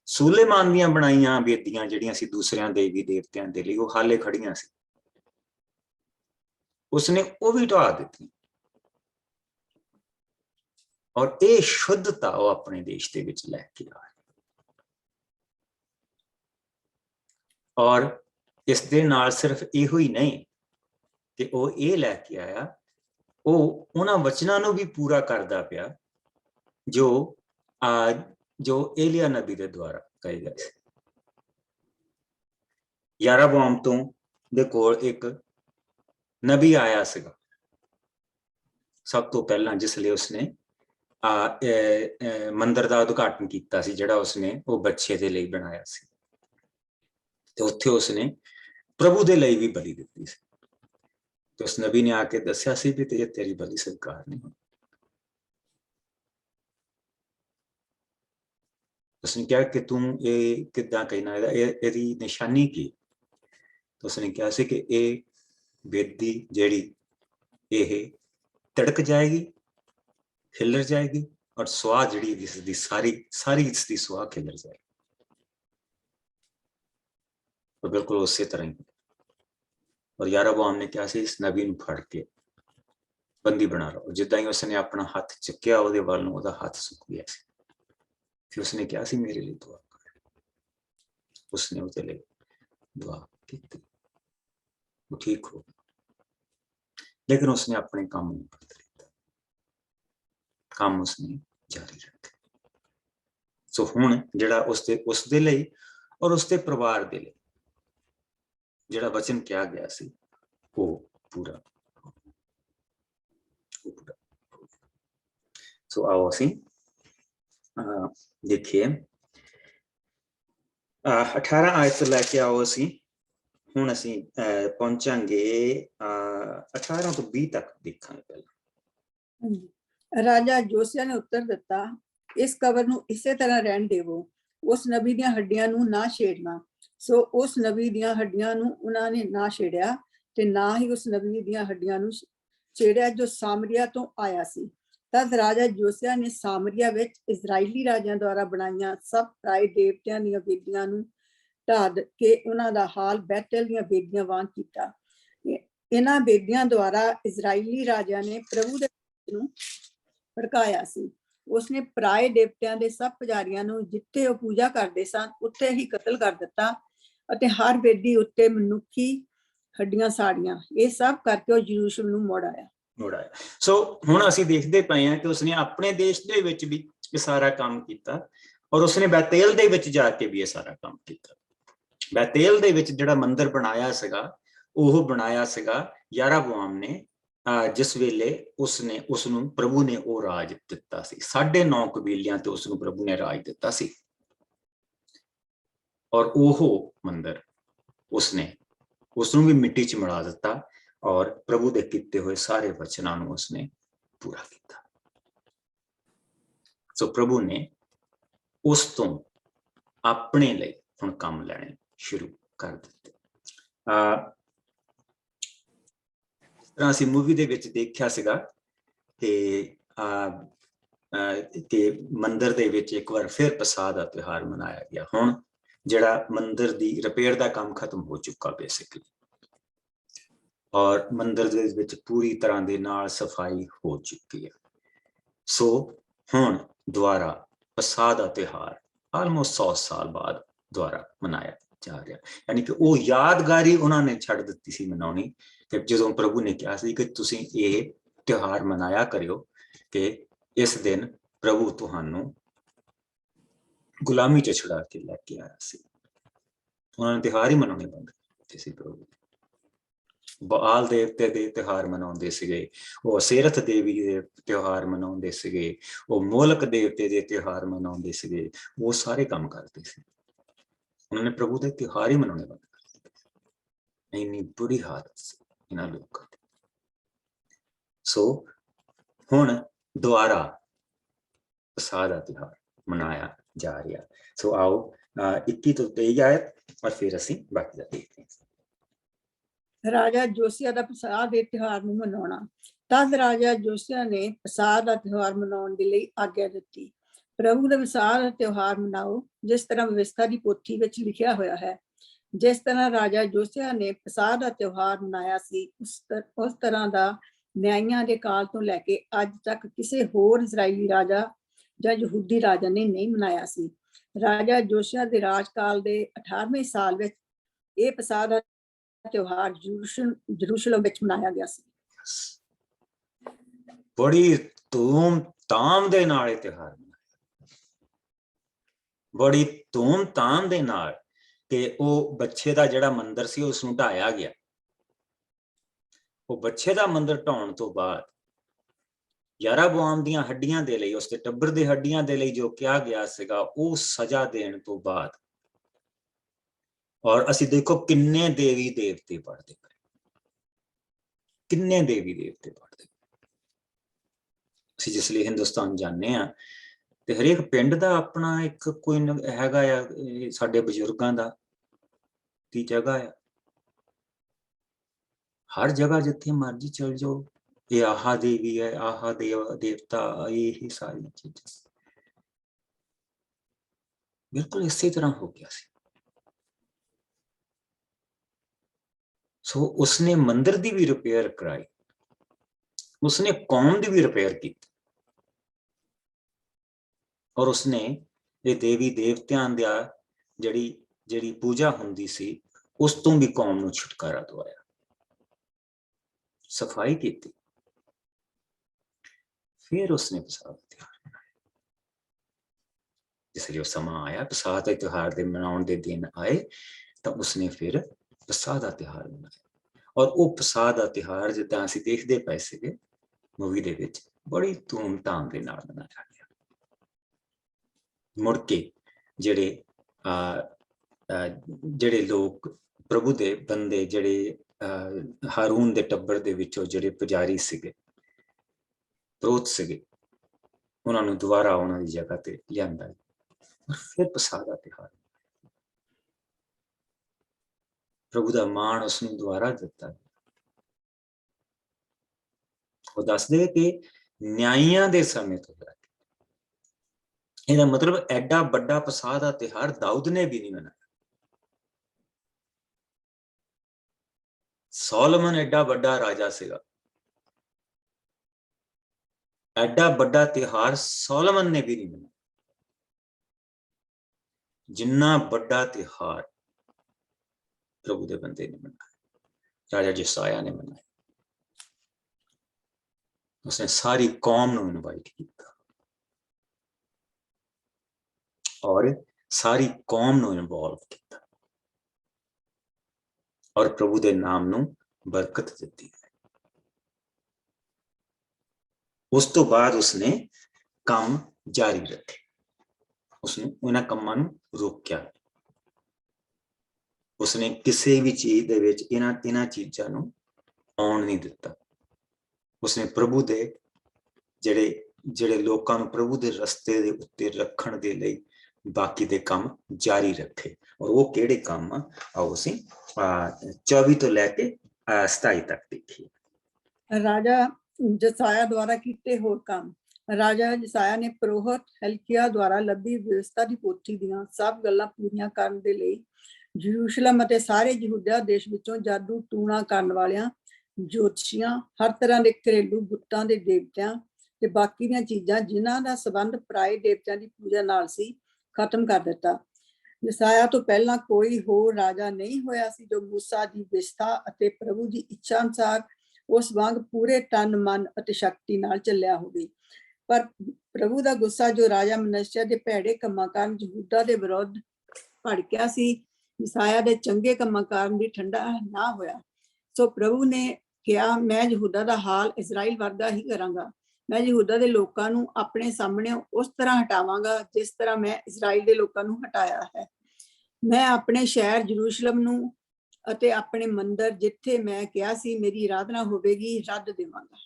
ਸੁਲੇਮਾਨ ਦੀਆਂ ਬਣਾਈਆਂ ਬੇਦੀਆਂ ਜਿਹੜੀਆਂ ਸੀ ਦੂਸਰਿਆਂ ਦੇਵੀ ਦੇਵਤਿਆਂ ਦੇ ਲਈ ਉਹ ਹਾਲੇ ਖੜੀਆਂ ਸੀ ਉਸਨੇ ਉਹ ਵੀ ਢਾ ਦਿੱਤੀ ਔਰ ਇਹ ਸ਼ੁੱਧਤਾ ਉਹ ਆਪਣੇ ਦੇਸ਼ ਦੇ ਵਿੱਚ ਲੈ ਕੇ ਆਇਆ। ਔਰ ਇਸ ਦੇ ਨਾਲ ਸਿਰਫ ਇਹੋ ਹੀ ਨਹੀਂ ਕਿ ਉਹ ਇਹ ਲੈ ਕੇ ਆਇਆ ਉਹ ਉਹਨਾਂ ਵਚਨਾਂ ਨੂੰ ਵੀ ਪੂਰਾ ਕਰਦਾ ਪਿਆ ਜੋ ਏਲੀਆ ਨਬੀ ਦੇ ਦੁਆਰਾ ਕਹੇ ਗਏ ਸੀ। ਯਾਰਾਬੋਆਮ ਤੋਂ ਦੇ ਕੋਲ ਇੱਕ ਨਬੀ ਆਇਆ ਸੀਗਾ ਸਭ ਤੋਂ ਪਹਿਲਾਂ ਜਿਸ ਲਈ ਉਸਨੇ ਮੰਦਿਰ ਦਾ ਉਦਘਾਟਨ ਕੀਤਾ ਸੀ ਜਿਹੜਾ ਉਸਨੇ ਉਹ ਬੱਚੇ ਦੇ ਲਈ ਬਣਾਇਆ ਸੀ ਤੇ ਉੱਥੇ ਉਸਨੇ ਪ੍ਰਭੂ ਦੇ ਲਈ ਵੀ ਬਲੀ ਦਿੱਤੀ ਸੀ ਤੇ ਉਸ ਨਬੀ ਨੇ ਆ ਕੇ ਦੱਸਿਆ ਸੀ ਵੀ ਤੇਰੀ ਬਲੀ ਸਵੀਕਾਰ ਨਹੀਂ ਹੋਣੀ। उसने कहा कि तू ये किद्दां कहना, ਇਹਦੀ निशानी की? तो उसने कहा सी कि ये बेदी ਜਿਹੜੀ ਇਹ तड़क जाएगी, खिलर जाएगी, और सुआह ਜਿਹੜੀ इसकी सारी इसकी सुआह खिलर जाएगी। और बिल्कुल उसी तरह ही और यारोबाम ने कहा इस नबी ਨੂੰ ਫੜ ਕੇ बंदी बना लो। जिदा ही उसने अपना हाथ चुक्या ਉਹਦੇ ਵੱਲ ਨੂੰ, ਉਹਦਾ हाथ सुक गया ਸੀ। फिर उसने कहा सी मेरे लिए दुआ कर। उसने ਉਹਦੇ ਲਈ दुआ ਕੀਤੀ, वो ठीक हो गया। लेकिन उसने अपने काम ਨੂੰ बदल ਦਿੱਤਾ, काम उसने जारी रखा। सो ਹੁਣ ਜਿਹੜਾ ਉਸਦੇ ਲਈ और उसके परिवार ਦੇ ਲਈ ਜਿਹੜਾ वचन किया गया ਸੀ वो पूरा सो आओ ਅਸੀਂ देखिए 18 आयत ਤੋਂ ਲੈ ਕੇ ਆਓ ਅਸੀਂ ਹੁਣ ਅਸੀਂ ਪਹੁੰਚਾਂਗੇ 18 ਤੋਂ 20 ਤੱਕ ਦੇਖਾਂਗੇ ਪਹਿਲਾਂ। ਰਾਜਾ ਜੋਸੀਆ ਨੇ ਉੱਤਰ ਦਿੱਤਾ, ਇਸ ਕਬਰ ਨੂੰ ਇਸੇ ਤਰ੍ਹਾਂ ਰਹਿਣ ਦੇਵੋ, ਉਸ ਨਬੀ ਦੀਆਂ ਹੱਡੀਆਂ ਨੂੰ ਨਾ ਛੇੜਨਾ। ਸੋ ਉਸ ਨਬੀ ਦੀਆਂ ਹੱਡੀਆਂ ਨੂੰ ਉਹਨਾਂ ਨੇ ਨਾ ਛੇੜਿਆ ਤੇ ਨਾ ਹੀ ਉਸ ਨਬੀ ਦੀਆਂ ਹੱਡੀਆਂ ਨੂੰ ਛੇੜਿਆ ਜੋ ਸਾਮਰੀਆ ਤੋਂ ਆਇਆ ਸੀ। ਤਦ ਰਾਜਾ ਜੋਸੀਆ ਨੇ ਸਾਮਰੀਆ ਵਿੱਚ ਇਜ਼ਰਾਈਲੀ ਰਾਜਿਆਂ ਦੁਆਰਾ ਬਣਾਈਆਂ ਸਭ ਪਰਾਏ ਦੇਵਤਿਆਂ ਦੀਆਂ ਬੇਦੀਆਂ ਨੂੰ ਢਾਹ ਕੇ ਉਹਨਾਂ ਦਾ ਹਾਲ ਬੈਤਲ ਦੀਆਂ ਬੇਦੀਆਂ ਵਾਂਗ ਕੀਤਾ। ਇਹਨਾਂ ਬੇਦੀਆਂ ਦੁਆਰਾ ਇਜ਼ਰਾਈਲੀ ਰਾਜਿਆਂ ਨੇ ਪ੍ਰਭੂ ਦੇ ਨੂੰ ਭੜਕਾਇਆ ਸੀ। ਉਸਨੇ ਪਰਾਏ ਦੇਵਤਿਆਂ ਦੇ ਸਭ ਪੁਜਾਰੀਆਂ ਨੂੰ ਜਿੱਥੇ ਉਹ ਪੂਜਾ ਕਰਦੇ ਸਨ ਉੱਥੇ ਹੀ ਕਤਲ ਕਰ ਦਿੱਤਾ ਅਤੇ ਹਰ ਬੇਦੀ ਉੱਤੇ ਮਨੁੱਖੀ ਹੱਡੀਆਂ ਸਾੜੀਆਂ। ਇਹ ਸਭ ਕਰਕੇ ਉਹ ਯਰੂਸ਼ਲਮ ਨੂੰ ਮੁੜ ਆਇਆ। ਸੋ ਹੁਣ ਅਸੀਂ ਦੇਖਦੇ ਪਏ ਹਾਂ ਕਿ ਉਸਨੇ ਆਪਣੇ ਦੇਸ਼ ਦੇ ਵਿੱਚ ਵੀ ਇਹ ਸਾਰਾ ਕੰਮ ਕੀਤਾ ਔਰ ਉਸਨੇ ਬੈਤੇਲ ਦੇ ਵਿੱਚ ਜਾ ਕੇ ਵੀ ਇਹ ਸਾਰਾ ਕੰਮ ਕੀਤਾ। ਬੈਤੇਲ ਦੇ ਵਿੱਚ ਜਿਹੜਾ ਮੰਦਿਰ ਬਣਾਇਆ ਸੀਗਾ ਉਹ ਬਣਾਇਆ ਸੀਗਾ ਯਾਰਾਬੁਆਮ ਨੇ, ਜਿਸ ਵੇਲੇ ਉਸਨੇ ਉਸਨੂੰ ਪ੍ਰਭੂ ਨੇ ਉਹ ਰਾਜ ਦਿੱਤਾ ਸੀ। 9.5 ਕਬੀਲਿਆਂ ਤੇ ਉਸਨੂੰ ਪ੍ਰਭੂ ਨੇ ਰਾਜ ਦਿੱਤਾ ਸੀ ਔਰ ਉਹ ਮੰਦਿਰ ਉਸਨੂੰ ਵੀ ਮਿੱਟੀ 'ਚ ਮਿਲਾ ਦਿੱਤਾ ਔਰ ਪ੍ਰਭੂ ਦੇ ਕੀਤੇ ਹੋਏ ਸਾਰੇ ਵਚਨਾਂ ਨੂੰ ਉਸਨੇ ਪੂਰਾ ਕੀਤਾ। ਸੋ ਪ੍ਰਭੂ ਨੇ ਉਸ ਤੋਂ ਆਪਣੇ ਲਈ ਹੁਣ ਕੰਮ ਲੈਣੇ ਸ਼ੁਰੂ ਕਰ ਦਿੱਤੇ। ਤਰ੍ਹਾਂ ਅਸੀਂ ਮੂਵੀ ਦੇ ਵਿੱਚ ਦੇਖਿਆ ਸੀਗਾ ਕਿ ਮੰਦਿਰ ਦੇ ਵਿੱਚ ਇੱਕ ਵਾਰ ਫਿਰ ਪਸਾਹ ਦਾ ਤਿਉਹਾਰ ਮਨਾਇਆ ਗਿਆ। ਹੁਣ ਜਿਹੜਾ ਮੰਦਿਰ ਦੀ ਰਿਪੇਅਰ ਦਾ ਕੰਮ ਖਤਮ ਹੋ ਚੁੱਕਾ ਬੇਸਿਕਲੀ ਔਰ ਮੰਦਿਰ ਦੇ ਵਿੱਚ ਪੂਰੀ ਤਰ੍ਹਾਂ ਦੇ ਨਾਲ ਸਫਾਈ ਹੋ ਚੁੱਕੀ ਹੈ। ਸੋ ਹੁਣ ਦੁਬਾਰਾ ਪਸਾਹ ਦਾ ਤਿਉਹਾਰ ਆਲਮੋਸਟ 100 ਸਾਲ ਬਾਅਦ ਦੁਬਾਰਾ ਮਨਾਇਆ ਜਾ ਰਿਹਾ। ਯਾਨੀ ਕਿ ਉਹ ਯਾਦਗਾਰੀ ਉਹਨਾਂ ਨੇ ਛੱਡ ਦਿੱਤੀ ਸੀ ਮਨਾਉਣੀ ਕਿ ਜਦੋਂ ਪ੍ਰਭੂ ਨੇ ਕਿਹਾ ਸੀ ਕਿ ਤੁਸੀਂ ਇਹ ਤਿਉਹਾਰ ਮਨਾਇਆ ਕਰਿਓ ਕਿ ਇਸ ਦਿਨ ਪ੍ਰਭੂ ਤੁਹਾਨੂੰ ਗੁਲਾਮੀ 'ਚ ਛੁਡਾ ਕੇ ਲੈ ਕੇ ਆਇਆ ਸੀ। ਉਹਨਾਂ ਨੇ ਤਿਉਹਾਰ ਹੀ ਮਨਾਉਣੇ ਬੰਦ ਕਰ ਦਿੱਤੇ ਸੀ। ਪ੍ਰਭੂ ਬਾਲ ਦੇਵਤੇ ਦੇ ਤਿਉਹਾਰ ਮਨਾਉਂਦੇ ਸੀਗੇ, ਉਹ ਅਸੇਰਥ ਦੇਵੀ ਦੇ ਤਿਉਹਾਰ ਮਨਾਉਂਦੇ ਸੀਗੇ, ਉਹ ਮੋਲਕ ਦੇਵਤੇ ਦੇ ਤਿਉਹਾਰ ਮਨਾਉਂਦੇ ਸੀਗੇ, ਉਹ ਸਾਰੇ ਕੰਮ ਕਰਦੇ ਸੀ। ਉਹਨਾਂ ਨੇ ਪ੍ਰਭੂ ਦੇ ਤਿਉਹਾਰ ਹੀ ਮਨਾਉਣੇ ਬੰਦ ਕਰ ਦਿੱਤੇ। ਇੰਨੀ ਬੁਰੀ ਹਾਲਤ ਸੀ ਇਹਨਾਂ ਲੋਕਾਂ ਦੀ। ਸੋ ਹੁਣ ਦੁਬਾਰਾ ਪਸਾਹ ਦਾ ਤਿਉਹਾਰ ਮਨਾਇਆ ਜਾ ਰਿਹਾ। ਸੋ ਆਓ 21 ਤੋਂ 23 ਆਇਤ ਔਰ ਫਿਰ ਅਸੀਂ ਬਾਕੀ ਦਾ ਦੇਖਦੇ ਹਾਂ। ਰਾਜਾ ਜੋਸੀਆ ਦਾ ਪਸਾਹ ਦੇ ਤਿਉਹਾਰ ਨੂੰ ਮਨਾਉਣਾ। ਤਦ ਰਾਜਾ ਜੋਸੀਆ ਨੇ ਪਸਾਹ ਦਾ ਤਿਉਹਾਰ ਮਨਾਉਣ ਦੇ ਲਈ ਆਗਿਆ ਦਿੱਤੀ। ਪ੍ਰਭੂ ਦੇ ਪਸਾਹ ਦਾ ਤਿਉਹਾਰ ਮਨਾਓ ਜਿਸ ਤਰ੍ਹਾਂ ਵਿਵਸਥਾ ਦੀ ਪੋਥੀ ਵਿੱਚ ਲਿਖਿਆ ਹੋਇਆ ਹੈ। ਜਿਸ ਤਰ੍ਹਾਂ ਰਾਜਾ ਜੋਸੀਆ ਨੇ ਪਸਾਹ ਦਾ ਤਿਉਹਾਰ ਮਨਾਇਆ ਸੀ ਉਸ ਤਰ੍ਹਾਂ ਦਾ ਨਿਆਂਇਆਂ ਦੇ ਕਾਲ ਤੋਂ ਲੈ ਕੇ ਅੱਜ ਤੱਕ ਕਿਸੇ ਹੋਰ ਇਜ਼ਰਾਈਲੀ ਰਾਜਾ ਜਾਂ ਯਹੂਦੀ ਰਾਜਾ ਨੇ ਨਹੀਂ ਮਨਾਇਆ ਸੀ। ਰਾਜਾ ਜੋਸੀਆ ਦੇ ਰਾਜਕਾਲ ਦੇ 18ਵੇਂ ਸਾਲ ਵਿੱਚ ਇਹ ਪਸਾਹ ਦਾ ਤਿਉਹਾਰ ਯਰੂਸ਼ਲਮ ਵਿੱਚ ਮਨਾਇਆ ਗਿਆ ਸੀ। ਬੜੀ ਧੂਮ-ਧਾਮ ਦੇ ਨਾਲ ਇਹ ਤਿਉਹਾਰ ਬੜੀ ਧੂਮ-ਧਾਮ ਦੇ ਨਾਲ ਕਿ ਉਹ ਬੱਚੇ ਦਾ ਜਿਹੜਾ ਮੰਦਿਰ ਸੀ ਉਸ ਨੂੰ ਢਾਇਆ ਗਿਆ। ਉਹ ਬੱਚੇ ਦਾ ਮੰਦਿਰ ਢਾਉਣ ਤੋਂ ਬਾਅਦ ਯਾਰਾਬੁਆਮ ਦੀਆਂ ਹੱਡੀਆਂ ਦੇ ਲਈ, ਉਸਦੇ ਟੱਬਰ ਦੇ ਹੱਡੀਆਂ ਦੇ ਲਈ ਜੋ ਕਿਹਾ ਗਿਆ ਸੀਗਾ ਉਹ ਸਜ਼ਾ ਦੇਣ ਤੋਂ ਬਾਅਦ ਔਰ ਅਸੀਂ ਦੇਖੋ ਕਿੰਨੇ ਦੇਵੀ ਦੇਵਤੇ ਪੜਦੇ ਪਏ, ਕਿੰਨੇ ਦੇਵੀ ਦੇਵਤੇ ਪੜਦੇ। ਅਸੀਂ ਜਿਸ ਲਈ ਹਿੰਦੁਸਤਾਨ ਜਾਂਦੇ ਹਾਂ ਤੇ ਹਰੇਕ ਪਿੰਡ ਦਾ ਆਪਣਾ ਇੱਕ ਕੋਈ ਹੈਗਾ ਆ, ਸਾਡੇ ਬਜ਼ੁਰਗਾਂ ਦਾ ਕੀ ਜਗ੍ਹਾ ਆ। ਹਰ ਜਗ੍ਹਾ ਜਿੱਥੇ ਮਰਜ਼ੀ ਚਲ ਜਾਓ, ਇਹ ਆਹਾ ਦੇਵੀ ਹੈ, ਆਹਾ ਦੇਵਤਾ, ਇਹ ਸਾਰੀਆਂ ਚੀਜ਼ਾਂ ਬਿਲਕੁਲ ਇਸੇ ਤਰ੍ਹਾਂ ਹੋ ਗਿਆ ਸੀ। ਸੋ ਉਸਨੇ ਮੰਦਿਰ ਦੀ ਵੀ ਰਿਪੇਅਰ ਕਰਾਈ, ਉਸਨੇ ਕੌਮ ਦੀ ਵੀ ਰਿਪੇਅਰ की और उसने ये देवी देवतियां दा ਜਿਹੜੀ पूजा ਹੁੰਦੀ ਸੀ ਉਸ ਤੋਂ भी कौम ਨੂੰ छुटकारा दवाया, सफाई की। फिर उसने पसाह त्योहार मनाया। जिसलिए समा आया पसाह के त्योहार के मनाने के दिन आए, तो उसने फिर पसाह का त्योहार मनाया। और वो पसाह का त्योहार जिद्दां असीं देखदे पए सीगे मूवी दे विच बड़ी धूमधाम के नाल मनाया गया। मुड़ के जिहड़े जिहड़े लोग प्रभु दे बंदे जिहड़े हारून दे टब्बर दे विचों जिहड़े पुजारी सीगे, प्रोत सीगे, उन्हां नूं दुबारा उन्हां दी जगह ते लिआंदा और फिर पसाह दा त्योहार प्रभु दा मान उसनूं दुबारा दिता। वो दसदे कि न्यायियां दे समय तो लैके ਇਹਦਾ मतलब ਐਡਾ ਵੱਡਾ ਪਸਾਹ ਦਾ ਤਿਉਹਾਰ दाऊद ने भी नहीं मनाया। सोलोमन एडा बड़ा राजा सीगा, एडा बड़ा त्योहार सोलोमन ने भी नहीं मनाया जिन्ना बड़ा त्योहार प्रभु दे बंदे ने मनाया, राजा जसाया ने मनाया। उसने सारी कौम नूं इनवाइट किया और सारी कौम नूं इन्वॉल्व किया और प्रभु दे नाम नूं बरकत दी। उस तो बाद उसने काम जारी रखे, उसने उन्हां कामां नूं रोकिया। उसने किसी भी चीज दे विच इन्हां चीजां नूं आउण नहीं दिता। उसने प्रभु दे जिहड़े जिहड़े लोकां नूं प्रभु दे रस्ते दे उत्ते रखण दे लई बाकी दे काम जारी रखे। और वो किहड़े काम आओ असीं 24 तो लैके 27 तक देखिए। राजा जसाया द्वारा कीते होर काम। राजा जसाया ने पुरोहित हिल्किया द्वारा लभी व्यवस्था की पोथी दीआं सब गल्लां पूरीआं करन दे लई यरूशलेम अते सारे यहूदा देश विचों जादू टूणा करन वालियां, ज्योतिषियां, हर तरह के घरेलू बुतां दे देवतियां ते बाकी दीआं चीज़ां जिन्हां दा संबंध पराए देवतियां की पूजा नाल सी खत्म कर दिता। जसाया तो पहला कोई होर राजा नहीं होया सी जो मूसा दी व्यवस्था अते प्रभु की इच्छा अनुसार उस वांग पूरे तन मन अते शक्ति नाल चलिया होवे। पर प्रभु दा गुस्सा जो राजा मनश्शे दे भैड़े कम्मां कारण यहूदा दे विरुद्ध भड़किया सी, जसाया दे चंगे कम्मां कारण भी ठंडा ना होया। सो प्रभु ने कहा, मैं यहूदा दा हाल इजराइल वर्गा ही करांगा। मैं यहूदा दे लोकां नूं अपने सामने उस तरह हटावांगा जिस तरह मैं इजराइल दे लोकां नूं हटाया है। मैं अपने शहर यरूशलेम नूं अते अपने मंदिर जिथे मैं कहा सी मेरी आराधना होवेगी रद्द देवांगा।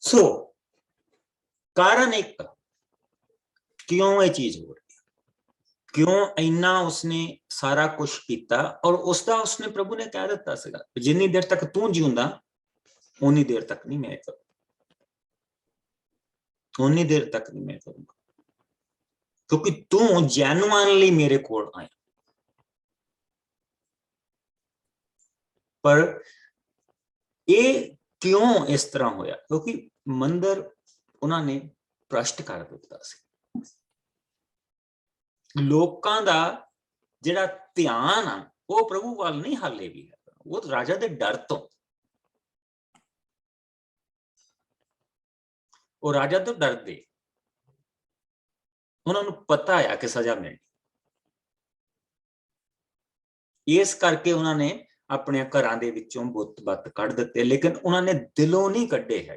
सो कारण एक क्यों ये चीज हो रही, क्यों इन्ना उसने सारा कुछ किया और उसका उसने प्रभु ने कह दिता सीगा जिन्नी देर तक तू जीउंदा उन्नी देर तक नहीं मैं करूंगा, उन्नी देर तक नहीं मैं करूंगा, क्योंकि तू जेन्युइनली मेरे कोल आया। पर ये क्यों इस तरह होया, क्योंकि मंदिर उन्होंने भ्रष्ट कर दिता सी। लोकां दा जिहड़ा ध्यान आ वो प्रभु वाल नहीं हाले भी है, वो राजा दे डर तो, वो राजा तो डर दे, उन्होंने पता है कि सजा मिलनी, इस करके उन्होंने अपने घरां दे विचों बुत बत कढ़ दिते, लेकिन उन्होंने दिलों नहीं कढ़े है।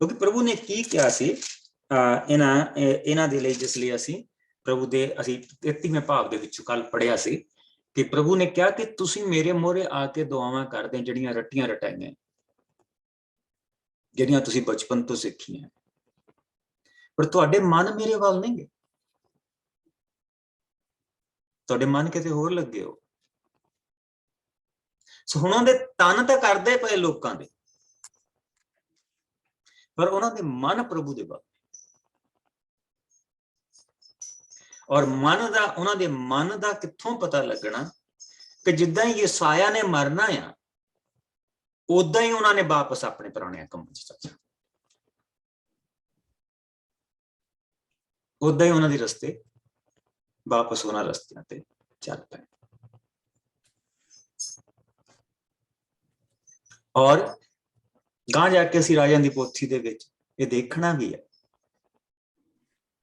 क्योंकि प्रभु ने की क्या सी इन्हां दे लई, जिसलिए असीं प्रभु दे असीं 33वें भाव दे विच कल पढ़िया सी कि प्रभु ने कहा कि तुसीं मेरे मोहरे आके दुआवां करदे जिहड़ियां रट्टियां रटाइयां जिहड़ियां तुसीं बचपन तो सिक्खियां, ਪਰ ਤੁਹਾਡੇ ਮਨ ਮੇਰੇ ਵੱਲ ਨਹੀਂ ਗਏ, ਤੁਹਾਡੇ ਮਨ ਕਿਤੇ ਹੋਰ ਲੱਗੇ ਹੋ। ਸੋ ਹੁਣ ਉਹਦੇ ਤਨ ਤਾਂ ਕਰਦੇ ਪਏ ਲੋਕਾਂ ਦੇ, ਪਰ ਉਹਨਾਂ ਦੇ ਮਨ ਪ੍ਰਭੂ ਦੇ ਵੱਲ। ਔਰ ਮਨ ਦਾ, ਉਹਨਾਂ ਦੇ ਮਨ ਦਾ ਕਿੱਥੋਂ ਪਤਾ ਲੱਗਣਾ ਕਿ ਜਿੱਦਾਂ ਹੀ ਯਸਾਇਆ ਨੇ ਮਰਨਾ ਆ, ਉਦਾਂ ਹੀ ਉਹਨਾਂ ਨੇ ਵਾਪਸ ਆਪਣੇ ਪੁਰਾਣੇ ਕੰਮਾਂ 'ਚ ਚੱਲ ਜਾਣਾ, ਉਦਾਂ ਹੀ ਉਹਨਾਂ ਦੇ ਰਸਤੇ ਵਾਪਸ ਉਹਨਾਂ ਰਸਤਿਆਂ ਤੇ ਚੱਲ ਪਏ। ਔਰ ਗਾਂ ਜਾ ਕੇ ਅਸੀਂ ਰਾਜਿਆਂ ਦੀ ਪੋਥੀ ਦੇ ਵਿੱਚ ਇਹ ਦੇਖਣਾ ਵੀ ਹੈ,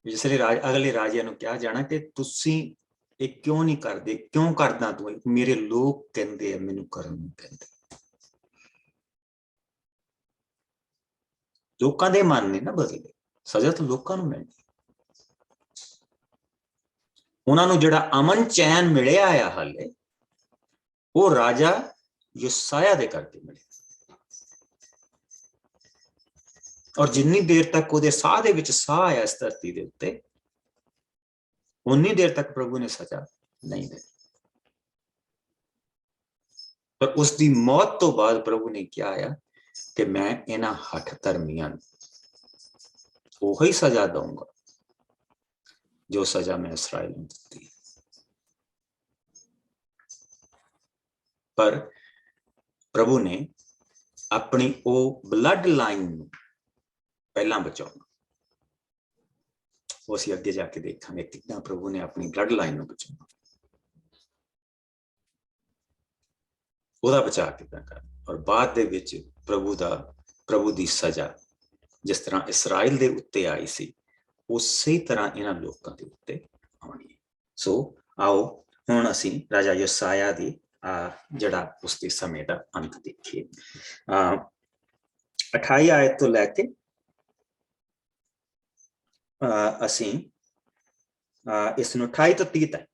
ਜਿਸ ਲਈ ਅਗਲੇ ਰਾਜਿਆਂ ਨੂੰ ਕਿਹਾ ਜਾਣਾ ਕਿ ਤੁਸੀਂ ਇਹ ਕਿਉਂ ਨਹੀਂ ਕਰਦੇ, ਕਿਉਂ ਕਰਦਾ ਤੂੰ, ਮੇਰੇ ਲੋਕ ਕਹਿੰਦੇ ਆ, ਮੈਨੂੰ ਕਰਨ ਨੂੰ ਕਹਿੰਦੇ। ਲੋਕਾਂ ਦੇ ਮਨ ਨੇ ਨਾ ਬਦਲੇ, ਸਜ਼ਾ ਤਾਂ ਲੋਕਾਂ ਨੂੰ ਮਿਲਣੀ। ਉਹਨਾਂ ਨੂੰ ਜਿਹੜਾ ਅਮਨ ਚੈਨ ਮਿਲਿਆ ਆ ਹਾਲੇ, ਉਹ ਰਾਜਾ ਯਸਾਇਆ ਦੇ ਕਰਕੇ ਮਿਲਿਆ। ਔਰ ਜਿੰਨੀ ਦੇਰ ਤੱਕ ਉਹਦੇ ਸਾਹ ਦੇ ਵਿੱਚ ਸਾਹ ਆਇਆ ਇਸ ਧਰਤੀ ਦੇ ਉੱਤੇ, ਉਨੀ ਦੇਰ ਤੱਕ ਪ੍ਰਭੂ ਨੇ ਸਜ਼ਾ ਨਹੀਂ ਦਿੱਤੀ। ਪਰ ਉਸ ਦੀ ਮੌਤ ਤੋਂ ਬਾਅਦ ਪ੍ਰਭੂ ਨੇ ਕਿਹਾ ਆ ਕਿ ਮੈਂ ਇਹਨਾਂ ਹੱਠ ਧਰਮੀਆਂ ਨੂੰ ਉਹੀ ਸਜ਼ਾ ਦਊਂਗਾ ਜੋ ਸਜ਼ਾ ਮੈਂ ਇਸਰਾਇਲ ਨੂੰ ਦਿੱਤੀ। ਪਰ ਪ੍ਰਭੂ ਨੇ ਆਪਣੀ ਉਹ ਬਲੱਡ ਲਾਈਨ ਨੂੰ ਪਹਿਲਾਂ ਬਚਾਉਣਾ। ਉਹ ਅਸੀਂ ਅੱਗੇ ਜਾ ਕੇ ਦੇਖਾਂਗੇ ਕਿੱਦਾਂ ਪ੍ਰਭੂ ਨੇ ਆਪਣੀ ਬਲੱਡ ਲਾਈਨ ਨੂੰ ਬਚਾਉਣਾ, ਉਹਦਾ ਬਚਾਅ ਕਿੱਦਾਂ ਕਰਨਾ। ਔਰ ਬਾਅਦ ਦੇ ਵਿੱਚ ਪ੍ਰਭੂ ਦੀ ਸਜ਼ਾ ਜਿਸ ਤਰ੍ਹਾਂ ਇਸਰਾਇਲ ਦੇ ਉੱਤੇ ਆਈ ਸੀ, ਉਸੇ ਤਰ੍ਹਾਂ ਇਹਨਾਂ ਲੋਕਾਂ ਦੇ ਉੱਤੇ ਆਉਣੀ ਹੈ। ਸੋ ਆਓ ਹੁਣ ਅਸੀਂ ਰਾਜਾ ਯਸਾਇਆ ਦੀ ਜਿਹੜਾ ਉਸਦੇ ਸਮੇਂ ਦਾ ਅੰਤ ਦੇਖੀਏ। 28 ਆਇਤ ਤੋਂ ਲੈ ਕੇ ਅਸੀਂ ਇਸ ਨੂੰ 28 ਤੋਂ 30 ਤੱਕ।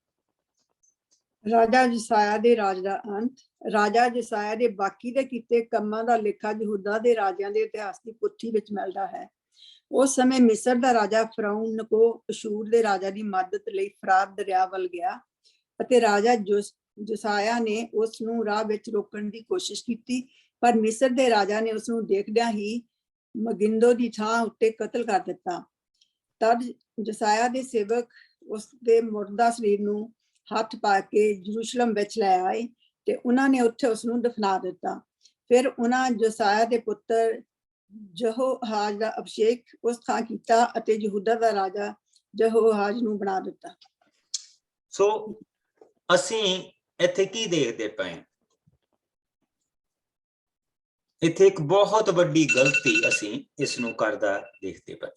ਰਾਜਾ ਜਸਾਇਆ ਦੇ ਰਾਜ ਦਾ ਅੰਤ। ਰਾਜਾ ਜਸਾਇਆ ਦੇ ਬਾਕੀ ਦੇ ਕੀਤੇ ਕੰਮਾਂ ਦਾ ਲੇਖਾ ਯਹੂਦਾ ਦੇ ਰਾਜਿਆਂ ਦੇ ਇਤਿਹਾਸ ਦੀ ਪੁੱਥੀ ਵਿੱਚ ਮਿਲਦਾ ਹੈ। ਉਸ ਸਮੇਂ ਮਿਸਰ ਦਾ ਰਾਜਾ ਫਿਰੌਨ ਨਕੋ ਅਸ਼ੂਰ ਦੇ ਰਾਜਾ ਦੀ ਮਦਦ ਲਈ ਫਰਾਤ ਦਰਿਆ ਵੱਲ ਗਿਆ ਅਤੇ ਰਾਜਾ ਜਸਾਇਆ ਨੇ ਉਸ ਨੂੰ ਰਾਹ ਵਿੱਚ ਰੋਕਣ ਦੀ ਕੋਸ਼ਿਸ਼ ਕੀਤੀ, ਪਰ ਮਿਸਰ ਦੇ ਰਾਜਾ ਨੇ ਉਸ ਨੂੰ ਦੇਖਦਿਆਂ ਹੀ ਮਗਿੰਦੋ ਦੀ ਥਾਂ ਉੱਤੇ ਕਤਲ ਕਰ ਦਿੱਤਾ। ਤਦ ਜਸਾਇਆ ਦੇ ਸੇਵਕ ਉਸ ਦੇ ਮੁਰਦਾ ਸਰੀਰ ਨੂੰ ਹੱਥ ਪਾ ਕੇ ਯਰੂਸ਼ਲਮ ਵਿੱਚ ਲੈ ਆਏ ਤੇ ਉਹਨਾਂ ਨੇ ਉੱਥੇ ਉਸ ਨੂੰ ਦਫਨਾ ਦਿੱਤਾ। ਫਿਰ ਉਹਨਾਂ ਜਸਾਇਆ ਦੇ ਪੁੱਤਰ ਯਹੋਆਹਾਜ਼ ਦਾ ਅਭਿਸ਼ੇਕ ਉਸ ਥਾਂ ਕੀਤਾ ਅਤੇ ਯਹੂਦਾ ਦਾ ਰਾਜਾ ਯਹੋਆਹਾਜ਼ ਨੂੰ ਬਣਾ ਦਿੱਤਾ। ਸੋ ਅਸੀਂ ਇੱਥੇ ਕੀ ਦੇਖਦੇ ਪਏ? ਇੱਥੇ ਇੱਕ ਬਹੁਤ ਵੱਡੀ ਗਲਤੀ ਅਸੀਂ ਇਸ ਨੂੰ ਕਰਦਾ ਦੇਖਦੇ ਪਏ।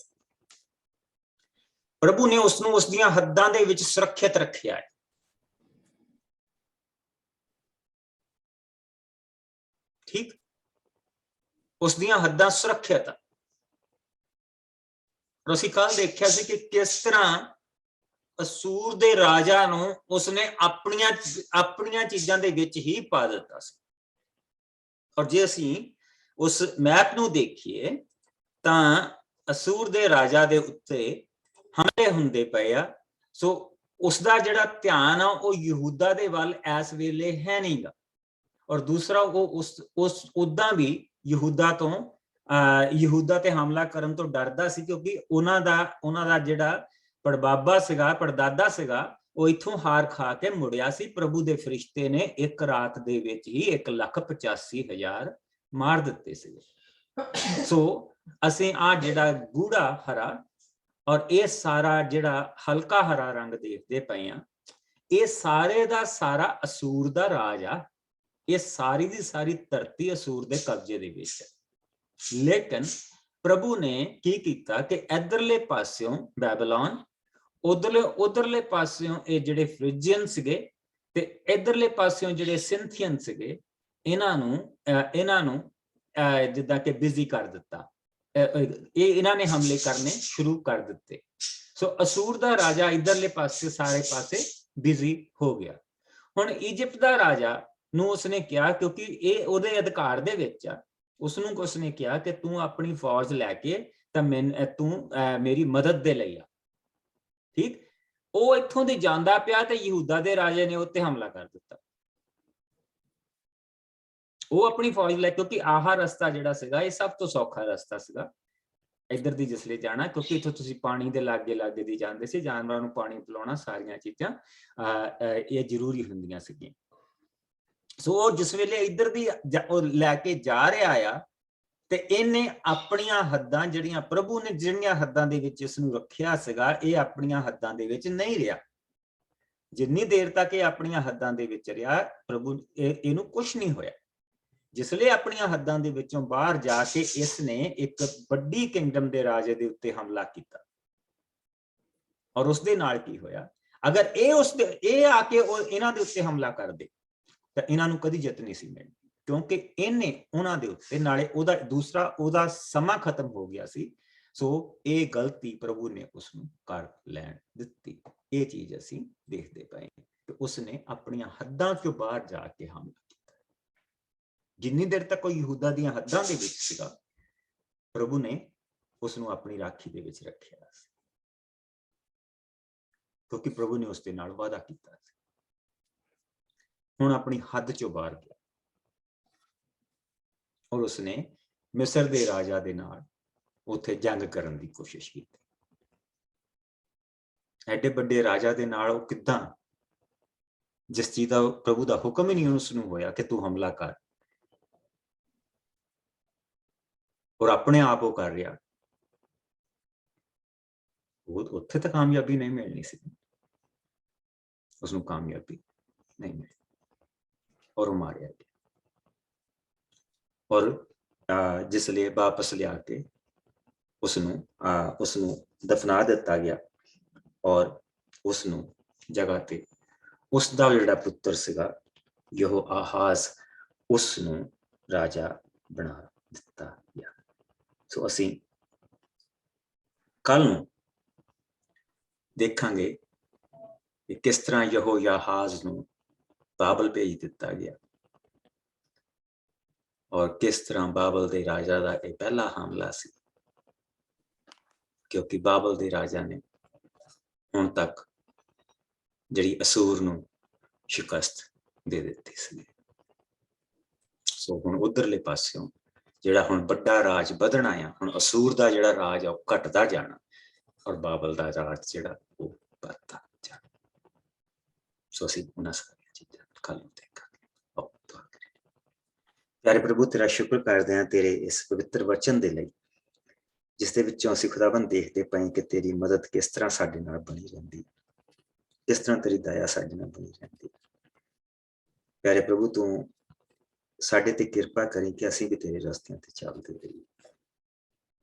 ਪ੍ਰਭੂ ਨੇ ਉਸ ਨੂੰ ਉਸ ਦੀਆਂ ਹੱਦਾਂ ਦੇ ਵਿੱਚ ਸੁਰੱਖਿਅਤ ਰੱਖਿਆ ਹੈ। ਠੀਕ, ਉਸ ਦੀਆਂ ਹੱਦਾਂ ਸੁਰੱਖਿਅਤ ਆ। ਅਸੀਂ ਕੱਲ ਦੇਖਿਆ ਸੀ ਕਿ ਕਿਸ ਤਰ੍ਹਾਂ ਅਸੂਰ ਦੇ ਰਾਜਾ ਨੂੰ ਉਸਨੇ ਆਪਣੀਆਂ ਚੀਜ਼ਾਂ ਦੇ ਵਿੱਚ ਹੀ ਪਾ ਦਿੱਤਾ ਸੀ। ਔਰ ਜੇ ਅਸੀਂ ਉਸ ਮੈਪ ਨੂੰ ਦੇਖੀਏ ਤਾਂ ਅਸੂਰ ਦੇ ਰਾਜਾ ਦੇ ਉੱਤੇ ਹਮਲੇ ਹੁੰਦੇ ਪਏ ਆ। ਸੋ ਉਸਦਾ ਜਿਹੜਾ ਧਿਆਨ ਆ ਉਹ ਯਹੂਦਾ ਦੇ ਵੱਲ ਇਸ ਵੇਲੇ ਹੈ ਨਹੀਂਗਾ। ਔਰ ਦੂਸਰਾ ਉਹ ਉਸ ਉਦਾਂ ਵੀ ਯਹੂਦਾ ਤੇ ਹਮਲਾ ਕਰਨ ਤੋਂ ਡਰਦਾ ਸੀ, ਕਿਉਂਕਿ ਉਹਨਾਂ ਦਾ ਜਿਹੜਾ ਪੜਦਾਦਾ ਸੀਗਾ ਉਹ ਇੱਥੋਂ ਹਾਰ ਖਾ ਕੇ ਮੁੜਿਆ ਸੀ। ਪ੍ਰਭੂ ਦੇ ਫਰਿਸ਼ਤੇ ਨੇ ਇੱਕ ਰਾਤ ਦੇ ਵਿੱਚ ਹੀ 1,85,000 ਮਾਰ ਦਿੱਤੇ ਸੀ। ਸੋ ਅਸੀਂ ਜਿਹੜਾ ਗੂੜਾ ਹਰਾ ਔਰ ਇਹ ਸਾਰਾ ਜਿਹੜਾ ਹਲਕਾ ਹਰਾ ਰੰਗ ਦੇਖਦੇ ਪਏ ਆ, ਇਹ ਸਾਰੇ ਦਾ ਸਾਰਾ ਅਸੂਰ ਦਾ ਰਾਜ ਆ। ਇਹ ਸਾਰੀ ਦੀ ਸਾਰੀ ਧਰਤੀ ਅਸੂਰ ਦੇ ਕਬਜ਼ੇ ਦੇ ਵਿੱਚ ਹੈ। ਲੇਕਿਨ ਪ੍ਰਭੂ ਨੇ ਕੀ ਕੀਤਾ ਕਿ ਇਧਰਲੇ ਪਾਸਿਓਂ ਬੈਬਲੋਨ, ਉਧਰਲੇ ਪਾਸਿਓਂ ਇਹ ਜਿਹੜੇ ਫ੍ਰਿਜੀਅਨ ਸੀਗੇ ਤੇ ਇਧਰਲੇ ਪਾਸਿਓਂ ਜਿਹੜੇ ਸਿੰਥੀਅਨ ਸੀਗੇ, ਇਹਨਾਂ ਨੂੰ ਜਿੱਦਾਂ ਕਿ ਬਿਜ਼ੀ ਕਰ ਦਿੱਤਾ। ਇਹਨਾਂ ਨੇ ਹਮਲੇ ਕਰਨੇ ਸ਼ੁਰੂ ਕਰ ਦਿੱਤੇ। ਸੋ ਅਸੂਰ ਦਾ ਰਾਜਾ ਇਧਰਲੇ ਪਾਸੇ ਸਾਰੇ ਪਾਸੇ ਬਿਜ਼ੀ ਹੋ ਗਿਆ। ਹੁਣ ਇਜਿਪਟ ਦਾ ਰਾਜਾ ਨੂੰ ਉਸਨੇ ਕਿਹਾ, ਕਿਉਂਕਿ ਇਹ ਉਹਦੇ ਅਧਿਕਾਰ ਦੇ ਵਿੱਚ ਆ, ਉਸਨੂੰ ਉਸਨੇ ਕਿਹਾ ਕਿ ਤੂੰ ਆਪਣੀ ਫੌਜ ਲੈ ਕੇ ਤਾਂ ਤੂੰ ਮੇਰੀ ਮਦਦ ਦੇ ਲਈ ਆ। ਠੀਕ, ਉਹ ਇੱਥੋਂ ਦੀ ਜਾਂਦਾ ਪਿਆ ਤੇ ਯਹੂਦਾ ਦੇ ਰਾਜੇ ਨੇ ਉੱਤੇ ਹਮਲਾ ਕਰ ਦਿੱਤਾ। ਉਹ ਆਪਣੀ ਫੌਜ ਲੈ, ਕਿਉਂਕਿ ਆਹ ਰਸਤਾ ਜਿਹੜਾ ਸੀਗਾ ਇਹ ਸਭ ਤੋਂ ਸੌਖਾ ਰਸਤਾ ਸੀਗਾ ਇੱਧਰ ਦੀ ਜਿਸਲੇ ਜਾਣਾ, ਕਿਉਂਕਿ ਇੱਥੋਂ ਤੁਸੀਂ ਪਾਣੀ ਦੇ ਲਾਗੇ ਲਾਗੇ ਦੀ ਜਾਂਦੇ ਸੀ, ਜਾਨਵਰਾਂ ਨੂੰ ਪਾਣੀ ਪਿਲਾਉਣਾ, ਸਾਰੀਆਂ ਚੀਜ਼ਾਂ ਇਹ ਜ਼ਰੂਰੀ ਹੁੰਦੀਆਂ ਸੀਗੀਆਂ। ਸੋ ਉਹ ਜਿਸ ਵੇਲੇ ਇੱਧਰ ਦੀ ਉਹ ਲੈ ਕੇ ਜਾ ਰਿਹਾ ਆ ਤੇ ਇਹਨੇ ਆਪਣੀਆਂ ਹੱਦਾਂ ਜਿਹੜੀਆਂ ਪ੍ਰਭੂ ਨੇ ਜਿਹੜੀਆਂ ਹੱਦਾਂ ਦੇ ਵਿੱਚ ਇਸ ਨੂੰ ਰੱਖਿਆ ਸੀਗਾ, ਇਹ ਆਪਣੀਆਂ ਹੱਦਾਂ ਦੇ ਵਿੱਚ ਨਹੀਂ ਰਿਹਾ। ਜਿੰਨੀ ਦੇਰ ਤੱਕ ਇਹ ਆਪਣੀਆਂ ਹੱਦਾਂ ਦੇ ਵਿੱਚ ਰਿਹਾ, ਪ੍ਰਭੂ ਇਹਨੂੰ ਕੁਝ ਨਹੀਂ ਹੋਇਆ। ਜਿਸ ਲਈ ਆਪਣੀਆਂ ਹੱਦਾਂ ਦੇ ਵਿੱਚੋਂ ਬਾਹਰ ਜਾ ਕੇ ਇਸ ਨੇ ਇੱਕ ਵੱਡੀ ਕਿੰਗਡਮ ਦੇ ਰਾਜੇ ਦੇ ਉੱਤੇ ਹਮਲਾ ਕੀਤਾ। ਔਰ ਉਸ ਦੇ ਨਾਲ ਕੀ ਹੋਇਆ, ਅਗਰ ਇਹ ਆ ਕੇ ਇਹਨਾਂ ਦੇ ਉੱਤੇ ਹਮਲਾ ਕਰਦੇ ਤਾਂ ਇਹਨਾਂ ਨੂੰ ਕਦੀ ਜਿੱਤ ਨਹੀਂ ਸੀ ਮਿਲਣੀ, ਕਿਉਂਕਿ ਇਹਨੇ ਉਹਨਾਂ ਦੇ ਉੱਤੇ, ਨਾਲੇ ਉਹਦਾ ਸਮਾਂ ਖਤਮ ਹੋ ਗਿਆ ਸੀ। ਸੋ ਇਹ ਗਲਤੀ ਪ੍ਰਭੂ ਨੇ ਉਸ ਨੂੰ ਕਰ ਲੈਣ ਦਿੱਤੀ। ਇਹ ਚੀਜ਼ ਅਸੀਂ ਦੇਖਦੇ ਪਏ ਕਿ ਉਸਨੇ ਆਪਣੀਆਂ ਹੱਦਾਂ ਤੋਂ ਬਾਹਰ ਜਾ ਕੇ ਹਮਲਾ ਕੀਤਾ। ਜਿੰਨੀ ਦੇਰ ਤੱਕ ਉਹ ਯਹੂਦਾ ਦੀਆਂ ਹੱਦਾਂ ਦੇ ਵਿੱਚ ਸੀਗਾ, ਪ੍ਰਭੂ ਨੇ ਉਸ ਨੂੰ ਆਪਣੀ ਰਾਖੀ ਦੇ ਵਿੱਚ ਰੱਖਿਆ ਸੀ, ਕਿਉਂਕਿ ਪ੍ਰਭੂ ਨੇ ਉਸ ਦੇ ਨਾਲ ਵਾਅਦਾ ਕੀਤਾ ਸੀ। ਹੁਣ ਆਪਣੀ ਹੱਦ ਚੋਂ ਬਾਹਰ ਗਿਆ ਔਰ ਉਸਨੇ ਮਿਸਰ ਦੇ ਰਾਜਾ ਦੇ ਨਾਲ ਉੱਥੇ ਜੰਗ ਕਰਨ ਦੀ ਕੋਸ਼ਿਸ਼ ਕੀਤੀ। ਐਡੇ ਵੱਡੇ ਰਾਜਾ ਦੇ ਨਾਲ ਉਹ ਕਿੱਦਾਂ, ਜਿਸ ਚੀਜ਼ ਦਾ ਪ੍ਰਭੂ ਦਾ ਹੁਕਮ ਹੀ ਨਹੀਂ ਉਸ ਨੂੰ ਹੋਇਆ ਕਿ ਤੂੰ ਹਮਲਾ ਕਰ, ਔਰ ਆਪਣੇ ਆਪ ਉਹ ਕਰ ਰਿਹਾ, ਉੱਥੇ ਤਾਂ ਕਾਮਯਾਬੀ ਨਹੀਂ ਮਿਲਣੀ ਸੀ, ਉਸਨੂੰ ਕਾਮਯਾਬੀ ਨਹੀਂ ਮਿਲੀ ਔਰ ਉਹ ਮਾਰਿਆ ਗਿਆ। ਔਰ ਜਿਸ ਲਈ ਵਾਪਸ ਲਿਆ ਕੇ ਉਸਨੂੰ ਦਫਨਾ ਦਿੱਤਾ ਗਿਆ ਔਰ ਉਸਨੂੰ ਜਗ੍ਹਾ ਤੇ ਉਸਦਾ ਜਿਹੜਾ ਪੁੱਤਰ ਸੀਗਾ ਯਹੋਆਹਾਜ਼, ਉਸਨੂੰ ਰਾਜਾ ਬਣਾ ਦਿੱਤਾ ਗਿਆ। ਸੋ ਅਸੀਂ ਕੱਲ ਨੂੰ ਦੇਖਾਂਗੇ ਕਿ ਕਿਸ ਤਰ੍ਹਾਂ ਯਹੋਆਹਾਜ਼ ਨੂੰ ਬਾਬਲ ਭੇਜ ਦਿੱਤਾ ਗਿਆ ਔਰ ਕਿਸ ਤਰ੍ਹਾਂ ਬਾਬਲ ਦੇ ਰਾਜਾ ਦਾ ਇਹ ਪਹਿਲਾ ਹਮਲਾ ਸੀ, ਕਿਉਂਕਿ ਬਾਬਲ ਦੇ ਰਾਜਾ ਨੇ ਹੁਣ ਤੱਕ ਜਿਹੜੀ ਅਸੂਰ ਨੂੰ ਸ਼ਿਕਸਤ ਦੇ ਦਿੱਤੀ ਸੀ। ਸੋ ਹੁਣ ਉਧਰਲੇ ਪਾਸਿਓਂ ਜਿਹੜਾ ਹੁਣ ਵੱਡਾ ਰਾਜ ਵਧਣਾ ਆ, ਹੁਣ ਅਸੂਰ ਦਾ ਜਿਹੜਾ ਰਾਜ ਆ ਉਹ ਘਟਦਾ ਜਾਣਾ ਔਰ ਬਾਬਲ ਦਾ ਰਾਜ ਜਿਹੜਾ ਉਹ ਵੱਧਦਾ ਜਾਣਾ। ਸੋ ਅਸੀਂ ਉਹਨਾਂ ਸਾਰੀਆਂ ਚੀਜ਼ਾਂ ਕੱਲ ਨੂੰ ਦੇਖਾਂਗੇ। ਪਿਆਰੇ ਪ੍ਰਭੂ, ਤੇਰਾ ਸ਼ੁਕਰ ਕਰਦੇ ਹਾਂ ਤੇਰੇ ਇਸ ਪਵਿੱਤਰ ਵਚਨ ਦੇ ਲਈ, ਜਿਸ ਦੇ ਵਿੱਚੋਂ ਅਸੀਂ ਖੁਦਾਵੰਦ ਦੇਖਦੇ ਪਏ ਕਿ ਤੇਰੀ ਮਦਦ ਕਿਸ ਤਰ੍ਹਾਂ ਸਾਡੇ ਨਾਲ ਬਣੀ ਰਹਿੰਦੀ, ਕਿਸ ਤਰ੍ਹਾਂ ਤੇਰੀ ਦਇਆ ਸਾਡੇ ਨਾਲ ਬਣੀ ਰਹਿੰਦੀ। ਪਿਆਰੇ ਪ੍ਰਭੂ, ਤੂੰ ਸਾਡੇ ਤੇ ਕਿਰਪਾ ਕਰੀ ਕਿ ਅਸੀਂ ਵੀ ਤੇਰੇ ਰਸਤਿਆਂ ਤੇ ਚੱਲਦੇ ਰਹੀਏ।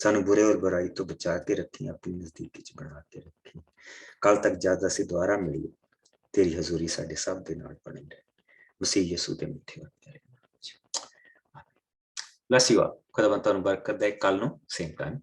ਸਾਨੂੰ ਬੁਰੇ ਔਰ ਬੁਰਾਈ ਤੋਂ ਬਚਾ ਕੇ ਰੱਖੀ, ਆਪਣੀ ਨਜ਼ਦੀਕੀ ਚ ਬਣਾ ਕੇ ਰੱਖੀ। ਕੱਲ ਤੱਕ ਜਦ ਅਸੀਂ ਦੁਆਰਾ ਮਿਲੀਏ, ਤੇਰੀ ਹਜ਼ੂਰੀ ਸਾਡੇ ਸਭ ਦੇ ਨਾਲ ਬਣੀ ਰਹੇ। ਮਸੀਹ ਯਿਸੂ ਦੇ ਮਿੱਠੇ ਪਿਆਰੇ Bless you all. ਖੁਦਾਵੰਦ ਤੁਹਾਨੂੰ ਬਰਕਤ ਦੇ। ਕੱਲ ਨੂੰ ਸੇਮ ਟਾਈਮ